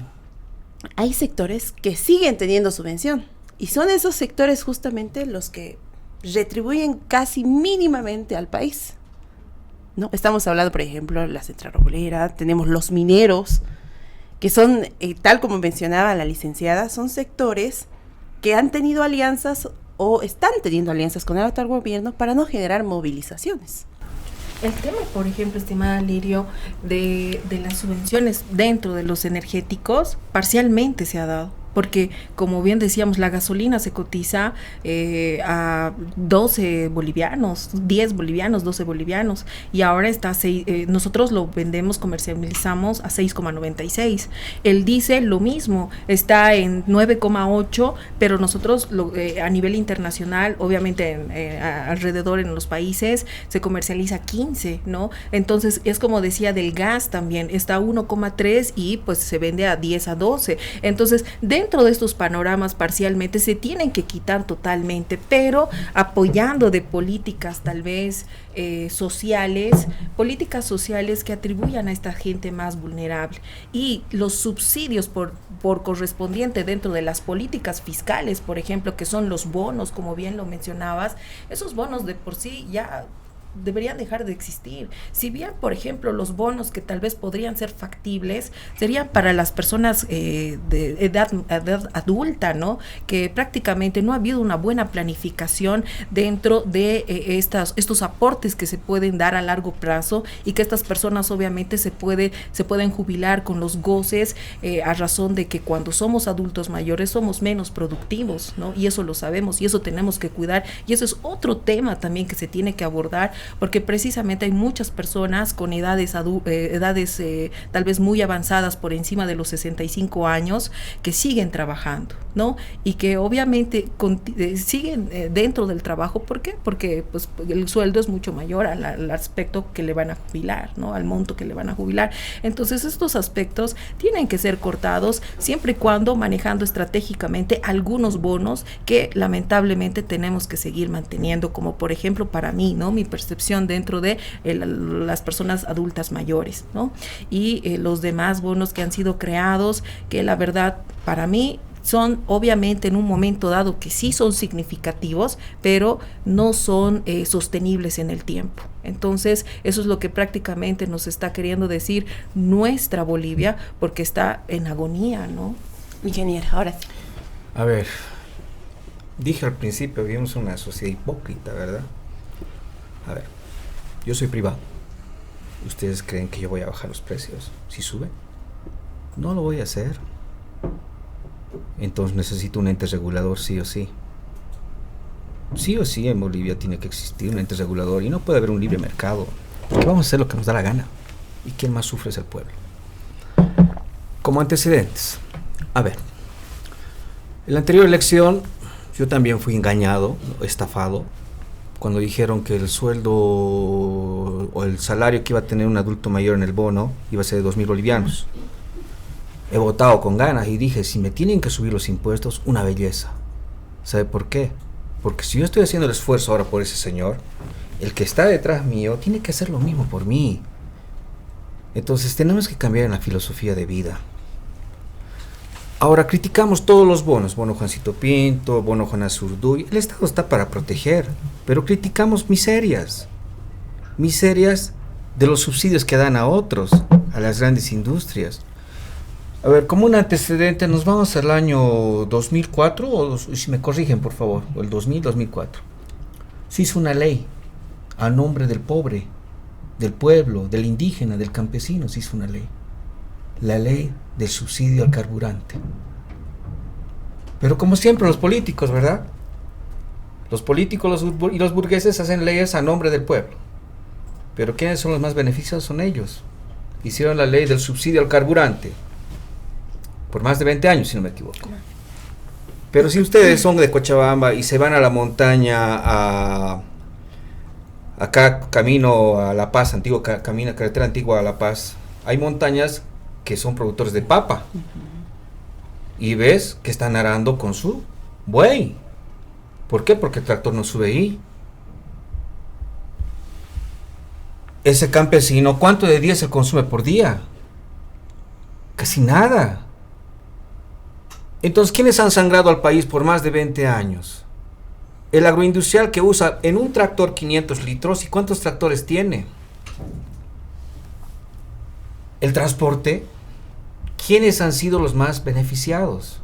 Hay sectores que siguen teniendo subvención. Y son esos sectores justamente los que retribuyen casi mínimamente al país. ¿No? Estamos hablando, por ejemplo, de la central obrera, tenemos los mineros, que son, tal como mencionaba la licenciada, son sectores que han tenido alianzas o están teniendo alianzas con el actual gobierno para no generar movilizaciones. El tema, por ejemplo, estimada Lirio, de las subvenciones dentro de los energéticos, parcialmente se ha dado. Porque, como bien decíamos, la gasolina se cotiza a 12 bolivianos, 10 bolivianos, 12 bolivianos, y ahora está nosotros lo vendemos, comercializamos a 6,96. El diésel, lo mismo, está en 9,8, pero nosotros a nivel internacional, obviamente alrededor en los países, se comercializa a 15, ¿no? Entonces, es como decía del gas también, está a 1,3 y pues se vende a 10, a 12. Entonces, dentro de estos panoramas parcialmente se tienen que quitar totalmente, pero apoyando de políticas tal vez políticas sociales que atribuyan a esta gente más vulnerable, y los subsidios por correspondiente dentro de las políticas fiscales, por ejemplo, que son los bonos, como bien lo mencionabas. Esos bonos de por sí ya deberían dejar de existir. Si bien, por ejemplo, los bonos que tal vez podrían ser factibles serían para las personas de edad adulta, ¿no? Que prácticamente no ha habido una buena planificación dentro de estos aportes que se pueden dar a largo plazo, y que estas personas obviamente se pueden jubilar con los goces, a razón de que cuando somos adultos mayores somos menos productivos, ¿no? Y eso lo sabemos y eso tenemos que cuidar, y eso es otro tema también que se tiene que abordar, porque precisamente hay muchas personas con edades tal vez muy avanzadas, por encima de los 65 años, que siguen trabajando, ¿no? Y que obviamente siguen dentro del trabajo. ¿Por qué? Porque pues el sueldo es mucho mayor al aspecto que le van a jubilar, ¿no? Al monto que le van a jubilar. Entonces, estos aspectos tienen que ser cortados, siempre y cuando manejando estratégicamente algunos bonos que lamentablemente tenemos que seguir manteniendo, como por ejemplo para mí, ¿no? Mi percepción dentro de las personas adultas mayores, ¿no? Y los demás bonos que han sido creados, que la verdad para mí son obviamente en un momento dado que sí son significativos, pero no son sostenibles en el tiempo. Entonces, eso es lo que prácticamente nos está queriendo decir nuestra Bolivia, porque está en agonía, ¿no? Ingeniero, ahora sí. A ver, dije al principio, vivimos una sociedad hipócrita, ¿verdad? A ver, yo soy privado. ¿Ustedes creen que yo voy a bajar los precios si sube? No lo voy a hacer. Entonces necesito un ente regulador sí o sí. Sí o sí en Bolivia tiene que existir un ente regulador, y no puede haber un libre mercado, porque vamos a hacer lo que nos da la gana, y quien más sufre es el pueblo. Como antecedentes, a ver, en la anterior elección yo también fui engañado, estafado, cuando dijeron que el sueldo o el salario que iba a tener un adulto mayor en el bono iba a ser de 2,000 bolivianos. He votado con ganas y dije, si me tienen que subir los impuestos, una belleza. ¿Sabe por qué? Porque si yo estoy haciendo el esfuerzo ahora por ese señor, el que está detrás mío tiene que hacer lo mismo por mí. Entonces tenemos que cambiar en la filosofía de vida. Ahora criticamos todos los bonos, bono Juancito Pinto, bono Juana Zurduy. El Estado está para proteger, pero criticamos miserias de los subsidios que dan a otros, a las grandes industrias. A ver, como un antecedente, nos vamos al año 2004, si me corrigen por favor, o el 2004. Se hizo una ley a nombre del pobre, del pueblo, del indígena, del campesino, se hizo una ley. La ley del subsidio al carburante. Pero como siempre los políticos, ¿verdad? Los políticos y los burgueses hacen leyes a nombre del pueblo. Pero ¿quiénes son los más beneficiados? Son ellos. Hicieron la ley del subsidio al carburante. Por más de 20 años, si no me equivoco. Pero si ustedes son de Cochabamba y se van a la montaña, acá camino a La Paz, carretera antigua a La Paz, hay montañas que son productores de papa. Y ves que están arando con su buey. ¿Por qué? Porque el tractor no sube ahí. Ese campesino, ¿cuánto de diésel consume por día? Casi nada. Entonces, ¿quiénes han sangrado al país por más de 20 años? El agroindustrial que usa en un tractor 500 litros. ¿Y cuántos tractores tiene? El transporte. ¿Quiénes han sido los más beneficiados?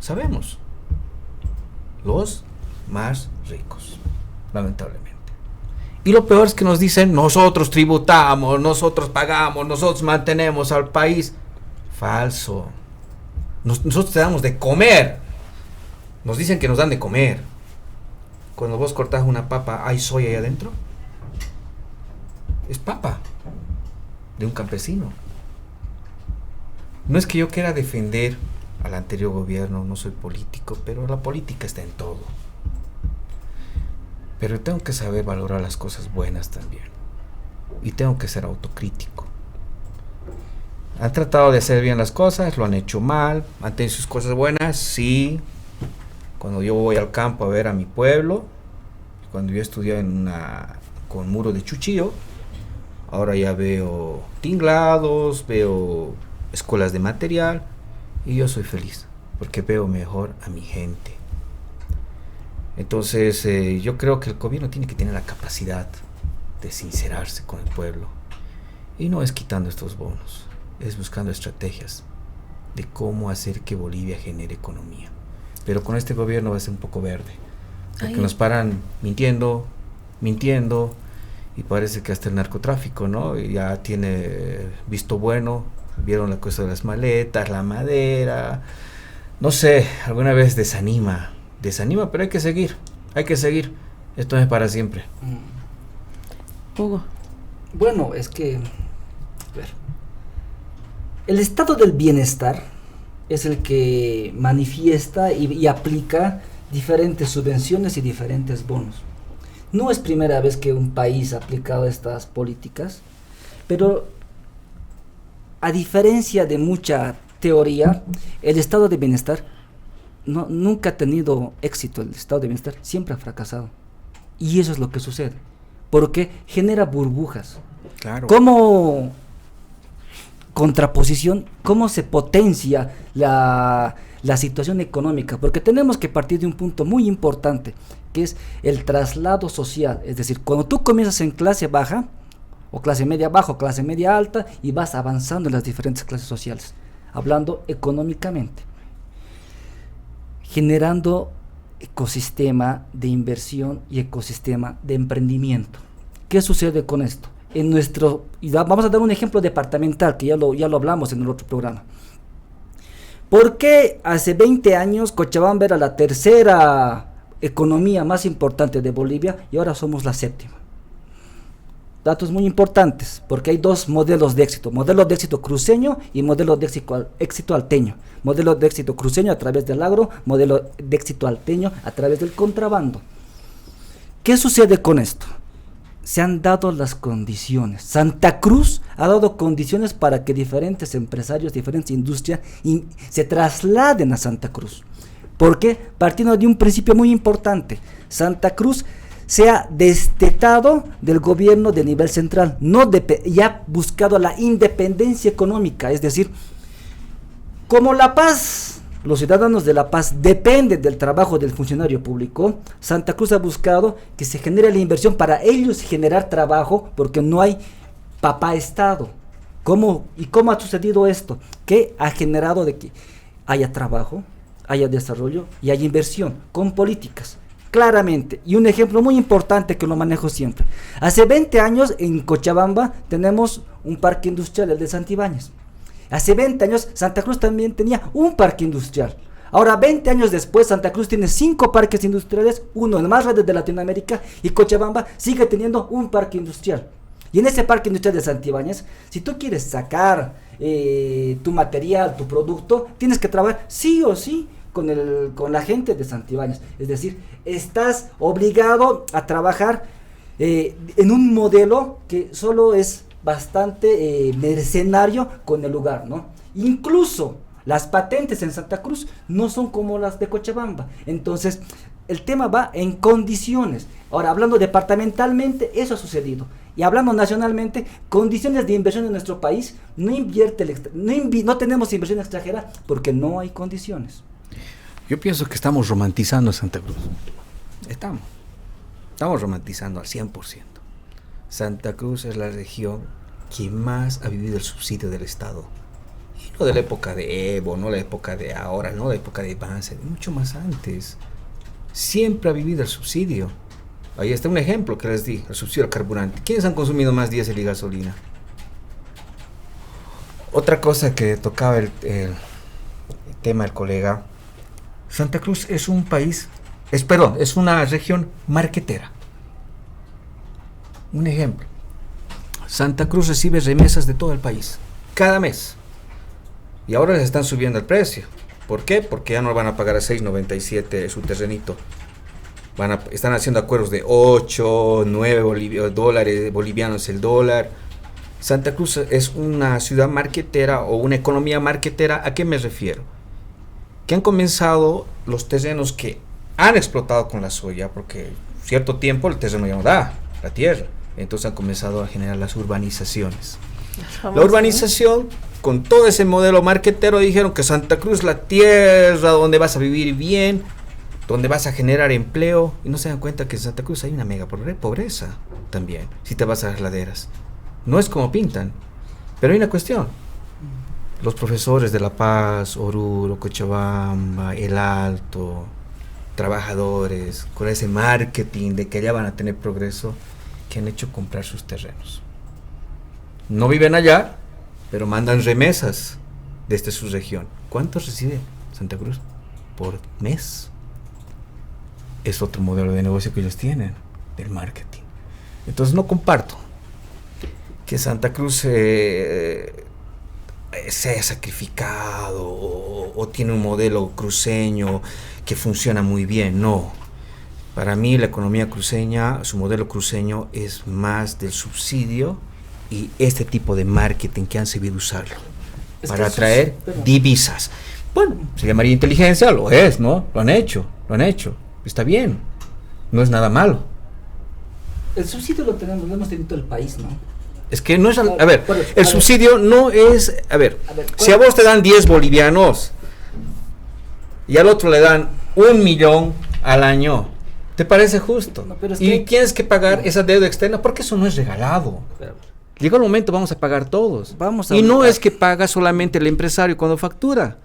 Sabemos. Los más ricos, lamentablemente. Y lo peor es que nos dicen, nosotros tributamos, nosotros pagamos, nosotros mantenemos al país. Falso. Nosotros te damos de comer. Nos dicen que nos dan de comer. Cuando vos cortas una papa, ¿hay soya ahí adentro? Es papa de un campesino. No es que yo quiera defender al anterior gobierno, no soy político, pero la política está en todo. Pero tengo que saber valorar las cosas buenas también. Y tengo que ser autocrítico. Han tratado de hacer bien las cosas, lo han hecho mal, han tenido sus cosas buenas, sí. Cuando yo voy al campo a ver a mi pueblo, cuando yo estudié con muro de chuchillo, ahora ya veo tinglados, veo escuelas de material, y yo soy feliz, porque veo mejor a mi gente. Entonces, yo creo que el gobierno tiene que tener la capacidad de sincerarse con el pueblo, y no es quitando estos bonos, es buscando estrategias de cómo hacer que Bolivia genere economía. Pero con este gobierno va a ser un poco verde, porque nos paran mintiendo, y parece que hasta el narcotráfico, ¿no? Ya tiene visto bueno. Vieron la cosa de las maletas, la madera, no sé, alguna vez desanima, pero hay que seguir, esto no es para siempre. Hugo. Bueno, es que, a ver, el estado del bienestar es el que manifiesta y aplica diferentes subvenciones y diferentes bonos. No es primera vez que un país ha aplicado estas políticas, pero a diferencia de mucha teoría, el estado de bienestar nunca ha tenido éxito. El estado de bienestar siempre ha fracasado. Y eso es lo que sucede. Porque genera burbujas. Claro. Como contraposición, cómo se potencia la situación económica. Porque tenemos que partir de un punto muy importante, que es el traslado social. Es decir, cuando tú comienzas en clase baja, o clase media baja, o clase media alta, y vas avanzando en las diferentes clases sociales, hablando económicamente, generando ecosistema de inversión y ecosistema de emprendimiento. ¿Qué sucede con esto? Vamos a dar un ejemplo departamental, que ya lo hablamos en el otro programa. ¿Por qué hace 20 años Cochabamba era la tercera economía más importante de Bolivia y ahora somos la séptima? Datos muy importantes, porque hay dos modelos de éxito: modelo de éxito cruceño y modelo de éxito alteño. Modelo de éxito cruceño a través del agro, modelo de éxito alteño a través del contrabando. ¿Qué sucede con esto? Se han dado las condiciones. Santa Cruz ha dado condiciones para que diferentes empresarios, diferentes industrias se trasladen a Santa Cruz. ¿Por qué? Partiendo de un principio muy importante: Santa Cruz se ha destetado del gobierno de nivel central, y ha buscado la independencia económica. Es decir, como La Paz, los ciudadanos de La Paz dependen del trabajo del funcionario público, Santa Cruz ha buscado que se genere la inversión para ellos generar trabajo, porque no hay papá Estado. ¿Cómo ha sucedido esto? Que ha generado de que haya trabajo, haya desarrollo y haya inversión con políticas. Claramente, y un ejemplo muy importante que lo manejo siempre. Hace 20 años en Cochabamba tenemos un parque industrial, el de Santibáñez. Hace 20 años Santa Cruz también tenía un parque industrial. Ahora, 20 años después, Santa Cruz tiene 5 parques industriales, uno en más redes de Latinoamérica, y Cochabamba sigue teniendo un parque industrial. Y en ese parque industrial de Santibáñez, si tú quieres sacar tu material, tu producto, tienes que trabajar sí o sí con la gente de Santibáñez. Es decir, estás obligado a trabajar en un modelo que solo es bastante mercenario con el lugar, ¿no? Incluso las patentes en Santa Cruz no son como las de Cochabamba. Entonces, el tema va en condiciones. Ahora, hablando departamentalmente, eso ha sucedido. Y hablando nacionalmente, condiciones de inversión en nuestro país, no tenemos inversión extranjera porque no hay condiciones. Yo pienso que estamos romantizando Santa Cruz. Estamos romantizando al 100%. Santa Cruz es la región que más ha vivido el subsidio del Estado. Y no de la época de Evo, no la época de ahora, no la época de Banzer, mucho más antes. Siempre ha vivido el subsidio. Ahí está un ejemplo que les di, el subsidio al carburante. ¿Quiénes han consumido más diésel y gasolina? Otra cosa que tocaba el tema del colega, Santa Cruz es es una región marquetera. Un ejemplo, Santa Cruz recibe remesas de todo el país, cada mes. Y ahora les están subiendo el precio. ¿Por qué? Porque ya no van a pagar a $6.97 su terrenito. Están haciendo acuerdos de 8, 9 dólares bolivianos el dólar. Santa Cruz es una ciudad marquetera o una economía marquetera. ¿A qué me refiero? Que han comenzado los terrenos que han explotado con la soya, porque cierto tiempo el terreno ya no da, la tierra. Entonces han comenzado a generar las urbanizaciones. La urbanización, con todo ese modelo marquetero, dijeron que Santa Cruz es la tierra donde vas a vivir bien, donde vas a generar empleo, y no se dan cuenta que en Santa Cruz hay una mega pobreza también, si te vas a las laderas. No es como pintan, pero hay una cuestión. Los profesores de La Paz, Oruro, Cochabamba, El Alto, trabajadores, con ese marketing de que allá van a tener progreso, que han hecho comprar sus terrenos. No viven allá, pero mandan remesas desde su región. ¿Cuánto recibe Santa Cruz por mes? Es otro modelo de negocio que ellos tienen, del marketing. Entonces no comparto que Santa Cruz sea sacrificado o tiene un modelo cruceño que funciona muy bien. No. Para mí la economía cruceña, su modelo cruceño es más del subsidio y este tipo de marketing que han sabido usarlo para atraer divisas. Bueno, se llamaría inteligencia, lo es, ¿no? Lo han hecho. Está bien, no es nada malo. El subsidio lo hemos tenido todo el país, ¿no? Es que no es, el subsidio no es, si a vos te dan 10 bolivianos y al otro le dan 1 millón al año, ¿te parece justo? No, y tienes que pagar esa deuda externa porque eso no es regalado. Llega el momento, vamos a pagar todos. Y no es que paga solamente el empresario cuando factura.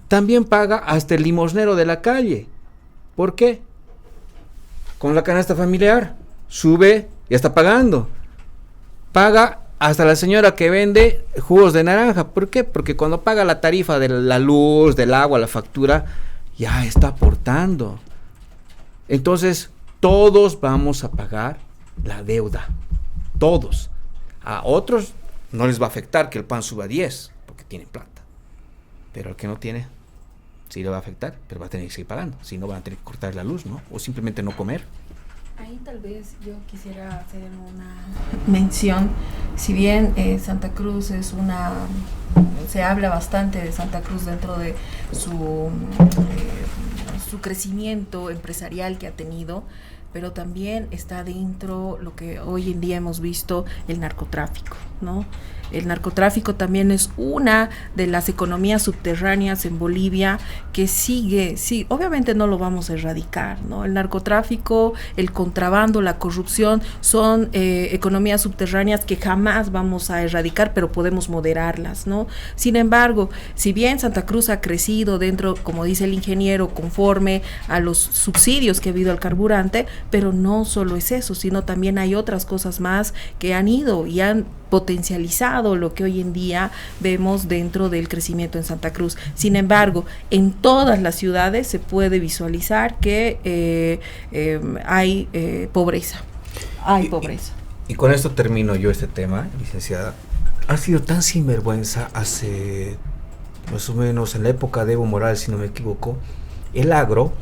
También paga hasta el limosnero de la calle. ¿Por qué? Con la canasta familiar sube y está pagando. Paga hasta la señora que vende jugos de naranja. ¿Por qué? Porque cuando paga la tarifa de la luz, del agua, la factura, ya está aportando. Entonces, todos vamos a pagar la deuda. Todos. A otros no les va a afectar que el pan suba a 10, porque tienen plata. Pero al que no tiene, sí le va a afectar, pero va a tener que seguir pagando. Si no, van a tener que cortar la luz, ¿no? O simplemente no comer. Ahí tal vez yo quisiera hacer una mención. Si bien Santa Cruz se habla bastante de Santa Cruz dentro de su crecimiento empresarial que ha tenido, pero también está dentro lo que hoy en día hemos visto, el narcotráfico, ¿no? El narcotráfico también es una de las economías subterráneas en Bolivia que sigue, sí, obviamente no lo vamos a erradicar, ¿no? El narcotráfico, el contrabando, la corrupción son economías subterráneas que jamás vamos a erradicar, pero podemos moderarlas, ¿no? Sin embargo, si bien Santa Cruz ha crecido dentro, como dice el ingeniero, conforme a los subsidios que ha habido al carburante, pero no solo es eso, sino también hay otras cosas más que han ido y han potencializado lo que hoy en día vemos dentro del crecimiento en Santa Cruz. Sin embargo, en todas las ciudades se puede visualizar que hay pobreza. Hay pobreza. Y con esto termino yo este tema, licenciada. Ha sido tan sinvergüenza hace más o menos en la época de Evo Morales, si no me equivoco, el agro.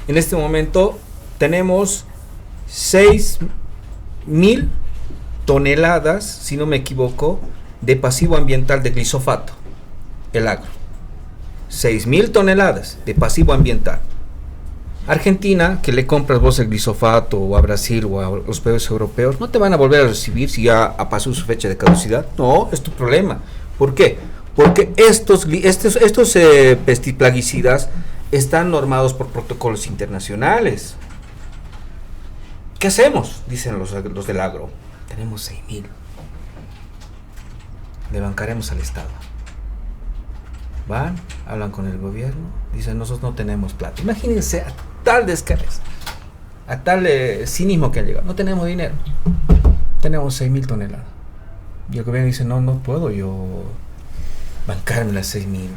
En este momento tenemos 6.000 toneladas, si no me equivoco, de pasivo ambiental de glifosato, el agro. 6.000 toneladas de pasivo ambiental. Argentina, que le compras vos el glifosato, o a Brasil, o a los países europeos, no te van a volver a recibir si ya pasó su fecha de caducidad. No, es tu problema. ¿Por qué? Porque estos plaguicidas están normados por protocolos internacionales. ¿Qué hacemos? Dicen los del agro. Tenemos 6.000. Le bancaremos al Estado. Van, hablan con el gobierno, dicen nosotros no tenemos plata. Imagínense a tal descarez, a tal cinismo que han llegado. No tenemos dinero. Tenemos 6.000 toneladas. Y el gobierno dice, no puedo yo bancarme las 6.000.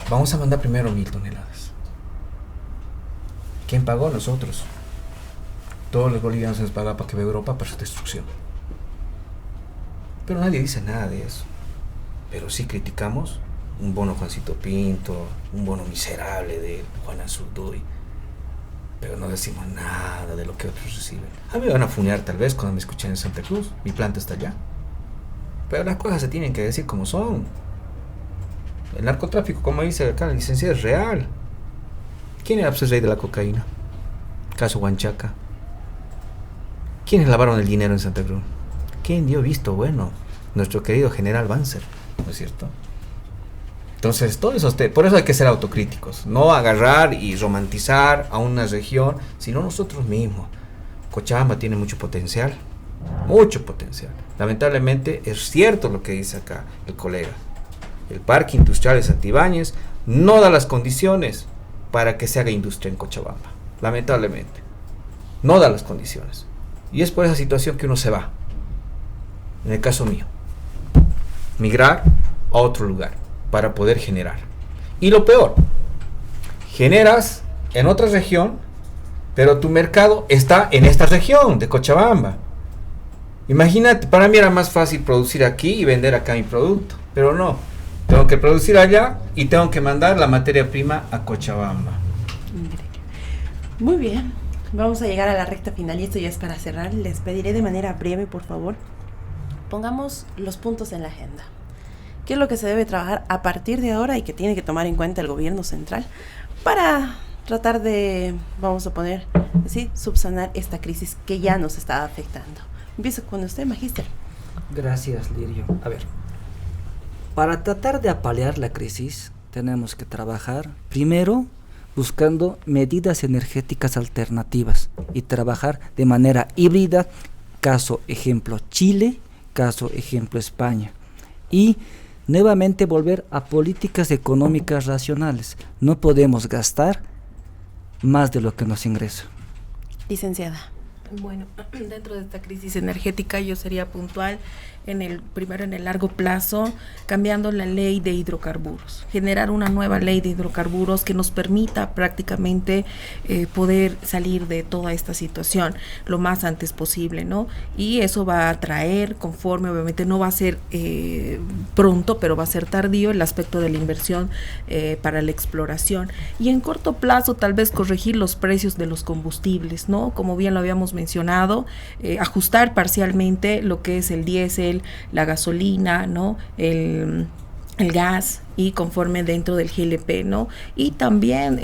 Vamos a mandar primero 1.000 toneladas. ¿Quién pagó? Nosotros. Todos los bolivianos nos pagan para que vea Europa para su destrucción. Pero nadie dice nada de eso. Pero sí criticamos un bono Juancito Pinto, un bono miserable de Juan Azurduy. Pero no decimos nada de lo que otros reciben. A mí me van a funear tal vez cuando me escuchen en Santa Cruz. Mi planta está allá. Pero las cosas se tienen que decir como son. El narcotráfico, como dice acá la licenciada, es real. ¿Quién era el rey de la cocaína? Caso Huanchaca. ¿Quiénes lavaron el dinero en Santa Cruz? ¿Quién dio visto bueno? Nuestro querido general Banzer, ¿no es cierto? Entonces, todo eso, por eso hay que ser autocríticos, no agarrar y romantizar a una región, sino nosotros mismos. Cochabamba tiene mucho potencial. Lamentablemente es cierto lo que dice acá el colega. El parque industrial de Santibáñez no da las condiciones para que se haga industria en Cochabamba. Lamentablemente. No da las condiciones. Y es por esa situación que uno se va. En el caso mío. Migrar a otro lugar para poder generar. Y lo peor, generas en otra región, pero tu mercado está en esta región de Cochabamba. Imagínate, para mí era más fácil producir aquí y vender acá mi producto, pero no. Tengo que producir allá y tengo que mandar la materia prima a Cochabamba. Muy bien, vamos a llegar a la recta final y esto ya es para cerrar. Les pediré de manera breve, por favor, pongamos los puntos en la agenda. ¿Qué es lo que se debe trabajar a partir de ahora y que tiene que tomar en cuenta el gobierno central para tratar de, vamos a poner así, subsanar esta crisis que ya nos está afectando? Empiezo con usted, magíster. Gracias, Lirio. A ver, para tratar de apalear la crisis, tenemos que trabajar primero buscando medidas energéticas alternativas y trabajar de manera híbrida, caso ejemplo Chile, caso ejemplo España. Y nuevamente volver a políticas económicas racionales. No podemos gastar más de lo que nos ingresa. Licenciada. Bueno, dentro de esta crisis energética yo sería puntual primero en el largo plazo, cambiando la ley de hidrocarburos, generar una nueva ley de hidrocarburos que nos permita prácticamente poder salir de toda esta situación lo más antes posible, ¿no? Y eso va a traer, conforme obviamente no va a ser pronto, pero va a ser tardío el aspecto de la inversión para la exploración. Y en corto plazo tal vez corregir los precios de los combustibles, ¿no? Como bien lo habíamos mencionado, ajustar parcialmente lo que es el diésel, la gasolina, ¿no? El gas, y conforme dentro del GLP, ¿no? Y también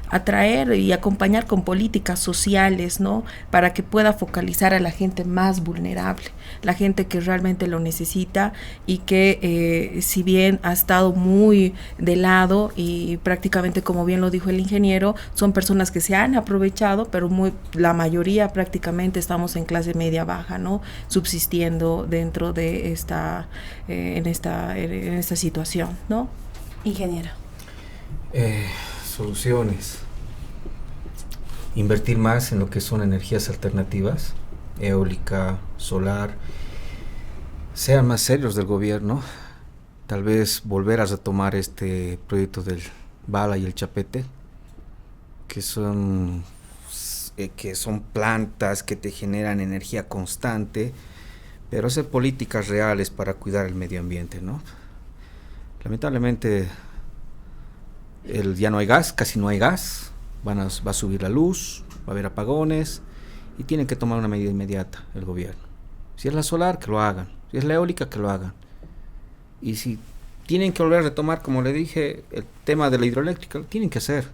atraer y acompañar con políticas sociales, ¿no? Para que pueda focalizar a la gente más vulnerable, la gente que realmente lo necesita y que si bien ha estado muy de lado y prácticamente, como bien lo dijo el ingeniero, son personas que se han aprovechado, pero la mayoría prácticamente estamos en clase media baja, ¿no? Subsistiendo dentro de en esta situación, ¿no? Ingeniero. Soluciones. Invertir más en lo que son energías alternativas, eólica, solar. Sean más serios del gobierno. Tal vez volver a retomar este proyecto del Bala y el Chapete, que son plantas que te generan energía constante, pero hacer políticas reales para cuidar el medio ambiente, ¿no? Lamentablemente ya no hay gas, casi no hay gas, va a subir la luz, va a haber apagones y tienen que tomar una medida inmediata el gobierno. Si es la solar, que lo hagan, si es la eólica, que lo hagan. Y si tienen que volver a retomar, como le dije, el tema de la hidroeléctrica, lo tienen que hacer.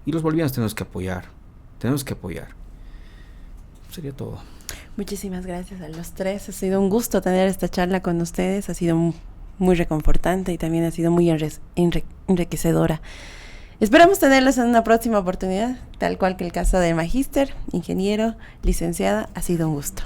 Y los bolivianos tenemos que apoyar. Sería todo. Muchísimas gracias a los tres. Ha sido un gusto tener esta charla con ustedes. Ha sido muy reconfortante y también ha sido muy enriquecedora. Esperamos tenerlos en una próxima oportunidad, tal cual que el caso del magíster, ingeniero, licenciada. Ha sido un gusto.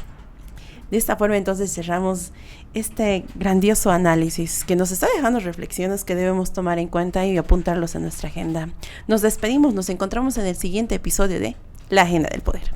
De esta forma entonces cerramos este grandioso análisis que nos está dejando reflexiones que debemos tomar en cuenta y apuntarlos en nuestra agenda. Nos despedimos, nos encontramos en el siguiente episodio de La Agenda del Poder.